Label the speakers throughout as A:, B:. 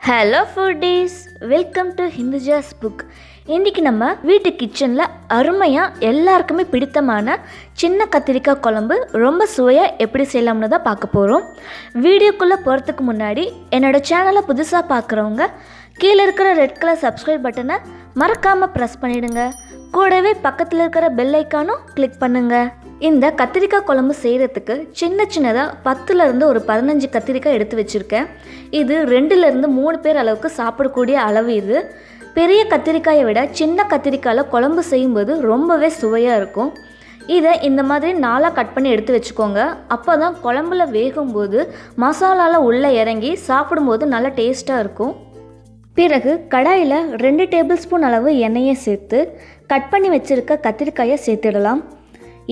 A: Hello foodies, welcome to ஹindujasbook. இன்றைக்கி நம்ம வீட்டு கிச்சனில் அருமையாக எல்லாருக்குமே பிடித்தமான சின்ன கத்திரிக்காய் குழம்பு ரொம்ப சுவையாக எப்படி செய்யலாம்னு தான் பார்க்க போகிறோம். வீடியோக்குள்ளே போகிறதுக்கு முன்னாடி என்னோடய சேனலை புதுசாக பார்க்குறவங்க கீழே இருக்கிற ரெட் கலர் சப்ஸ்கிரைப் பட்டனை மறக்காமல் ப்ரெஸ் பண்ணிவிடுங்க. கூடவே பக்கத்தில் இருக்கிற பெல் ஐக்கானும் கிளிக் பண்ணுங்கள். இந்த கத்திரிக்காய் குழம்பு செய்கிறதுக்கு சின்னதாக 10லேருந்து ஒரு 15 கத்திரிக்காய் எடுத்து வச்சுருக்கேன். இது 2லேருந்து 3 பேர் அளவுக்கு சாப்பிடக்கூடிய அளவு. இது பெரிய கத்திரிக்காயை விட சின்ன கத்திரிக்காயில் குழம்பு செய்யும்போது ரொம்பவே சுவையாக இருக்கும். இதை இந்த மாதிரி 4 கட் பண்ணி எடுத்து வச்சுக்கோங்க. அப்போ தான் குழம்புல வேகும்போது மசாலாவில் உள்ளே இறங்கி சாப்பிடும்போது நல்லா டேஸ்ட்டாக இருக்கும். பிறகு கடாயில் 2 டேபிள் ஸ்பூன் அளவு எண்ணெயை சேர்த்து கட் பண்ணி வச்சுருக்க கத்திரிக்காயை சேர்த்துடலாம்.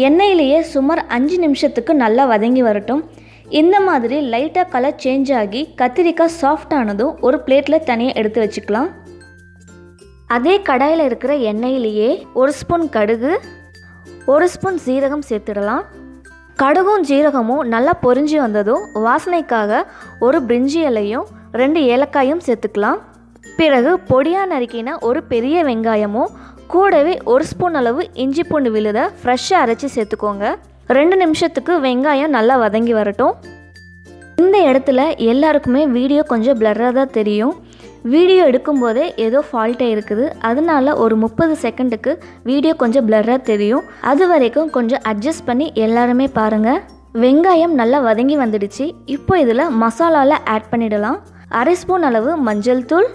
A: எண்ணெயிலேயே சுமார் 5 நிமிஷத்துக்கு நல்லா வதங்கி வரட்டும். இந்த மாதிரி லைட்டாக கலர் சேஞ்ச் ஆகி கத்திரிக்காய் சாஃப்டானதும் ஒரு பிளேட்டில் தனியாக எடுத்து வச்சுக்கலாம். அதே கடாயில் இருக்கிற எண்ணெயிலேயே 1 ஸ்பூன் கடுகு, 1 ஸ்பூன் சீரகம் சேர்த்துடலாம். கடுகும் ஜீரகமும் நல்லா பொரிஞ்சு வந்ததும் வாசனைக்காக ஒரு பிரிஞ்சி இலையும் 2 ஏலக்காயும் சேர்த்துக்கலாம். பிறகு பொடியாக நறுக்கின ஒரு பெரிய வெங்காயமும் கூடவே 1 ஸ்பூன் அளவு இஞ்சி பூண்டு விழுதை ஃப்ரெஷ்ஷாக அரைச்சி சேர்த்துக்கோங்க. 2 நிமிஷத்துக்கு வெங்காயம் நல்லா வதங்கி வரட்டும். இந்த இடத்துல எல்லாருக்குமே வீடியோ கொஞ்சம் பிளர்ராக தான் தெரியும். வீடியோ எடுக்கும்போதே ஏதோ ஃபால்ட்டாக இருக்குது, அதனால ஒரு 30 செகண்டுக்கு வீடியோ கொஞ்சம் பிளர்ராக தெரியும். அது வரைக்கும் கொஞ்சம் அட்ஜஸ்ட் பண்ணி எல்லாருமே பாருங்கள். வெங்காயம் நல்லா வதங்கி வந்துடுச்சு. இப்போ இதில் மசாலாவில் ஆட் பண்ணிடலாம். 1/2 ஸ்பூன் அளவு மஞ்சள் தூள்,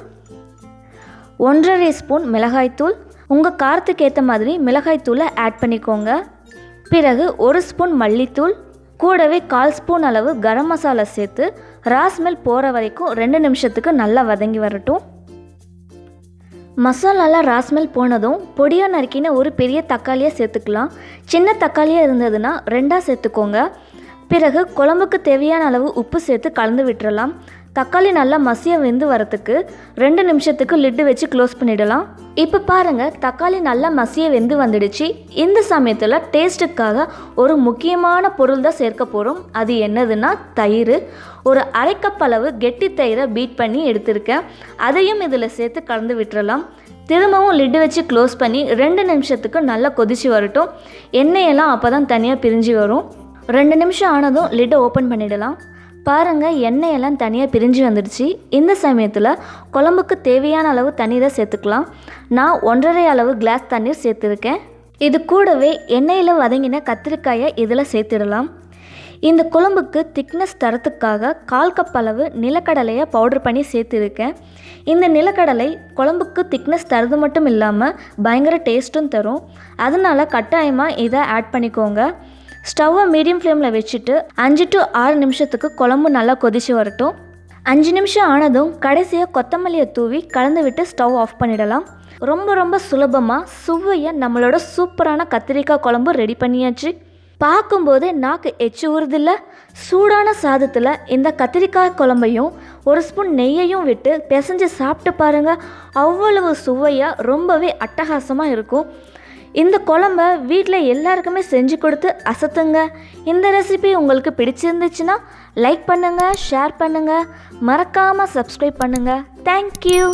A: 1/2 ஸ்பூன் மிளகாய்த்தூள், உங்கள் காரத்துக்கு ஏற்ற மாதிரி மிளகாய்த்தூளை ஆட் பண்ணிக்கோங்க. பிறகு 1 ஸ்பூன் மல்லித்தூள், கூடவே 1/4 ஸ்பூன் அளவு கரம் மசாலா சேர்த்து ராஸ்மெல் போகிற வரைக்கும் 2 நிமிஷத்துக்கு நல்லா வதங்கி வரட்டும். மசாலாவில் ராஸ்மெல் போனதும் பொடியாக நறுக்கின ஒரு பெரிய தக்காளியை சேர்த்துக்கலாம். சின்ன தக்காளியாக இருந்ததுன்னா 2ஆக சேர்த்துக்கோங்க. பிறகு குழம்புக்கு தேவையான அளவு உப்பு சேர்த்து கலந்து விட்டுறலாம். தக்காளி நல்லா மசியாக வெந்து வரத்துக்கு 2 நிமிஷத்துக்கு லிட்டு வச்சு க்ளோஸ் பண்ணிடலாம். இப்போ பாருங்கள், தக்காளி நல்லா மசியாக வெந்து வந்துடுச்சு. இந்த சமயத்தில் டேஸ்ட்டுக்காக ஒரு முக்கியமான பொருள் தான் சேர்க்க போகிறோம். அது என்னதுன்னா தயிர். ஒரு 1/2 கப் அளவு கெட்டி தயிரை பீட் பண்ணி எடுத்திருக்கேன். அதையும் இதில் சேர்த்து கலந்து விட்டுறலாம். திரும்பவும் லிட்டு வச்சு க்ளோஸ் பண்ணி 2 நிமிஷத்துக்கு நல்லா கொதிச்சு வரட்டும். எண்ணெயெல்லாம் அப்போ தான் தனியாக பிரிஞ்சு வரும். 2 நிமிஷம் ஆனதும் லிட்டை ஓப்பன் பண்ணிடலாம். பாருங்கள், எண்ணெயெல்லாம் தனியாக பிரிஞ்சு வந்துடுச்சு. இந்த சமயத்தில் குழம்புக்கு தேவையான அளவு தண்ணீரை சேர்த்துக்கலாம். நான் 1.5 அளவு கிளாஸ் தண்ணீர் சேர்த்துருக்கேன். இது கூடவே எண்ணெயில் வதங்கின கத்திரிக்காயை இதில் சேர்த்துடலாம். இந்த குழம்புக்கு திக்னஸ் தரத்துக்காக 1/4 கப் அளவு நிலக்கடலையை பவுடர் பண்ணி சேர்த்துருக்கேன். இந்த நிலக்கடலை குழம்புக்கு திக்னஸ் தரது மட்டும் இல்லாமல் பயங்கர டேஸ்ட்டும் தரும். அதனால் கட்டாயமாக இதை ஆட் பண்ணிக்கோங்க. ஸ்டவ்வை மீடியம் ஃப்ளேமில் வச்சுட்டு 5 to 6 நிமிஷத்துக்கு குழம்பு நல்லா கொதிச்சு வரட்டும். 5 நிமிஷம் ஆனதும் கடைசியாக கொத்தமல்லியை தூவி கலந்து விட்டு ஸ்டவ் ஆஃப் பண்ணிடலாம். ரொம்ப சுலபமாக சுவையாக நம்மளோட சூப்பரான கத்திரிக்காய் குழம்பு ரெடி பண்ணியாச்சு. பார்க்கும்போதே நாக்கு எச்சு ஊறுதில்ல. சூடான சாதத்தில் இந்த கத்திரிக்காய் குழம்பையும் 1 ஸ்பூன் நெய்யையும் விட்டு பிசைஞ்சு சாப்பிட்டு பாருங்கள். அவ்வளவு சுவையாக ரொம்பவே அட்டகாசமாக இருக்கும். இந்த குழம்ப வீட்டில் எல்லாருக்குமே செஞ்சு கொடுத்து அசத்துங்க. இந்த ரெசிபி உங்களுக்கு பிடிச்சிருந்துச்சுன்னா லைக் பண்ணுங்கள், ஷேர் பண்ணுங்கள், மறக்காமல் சப்ஸ்கிரைப் பண்ணுங்கள். தேங்க்யூ.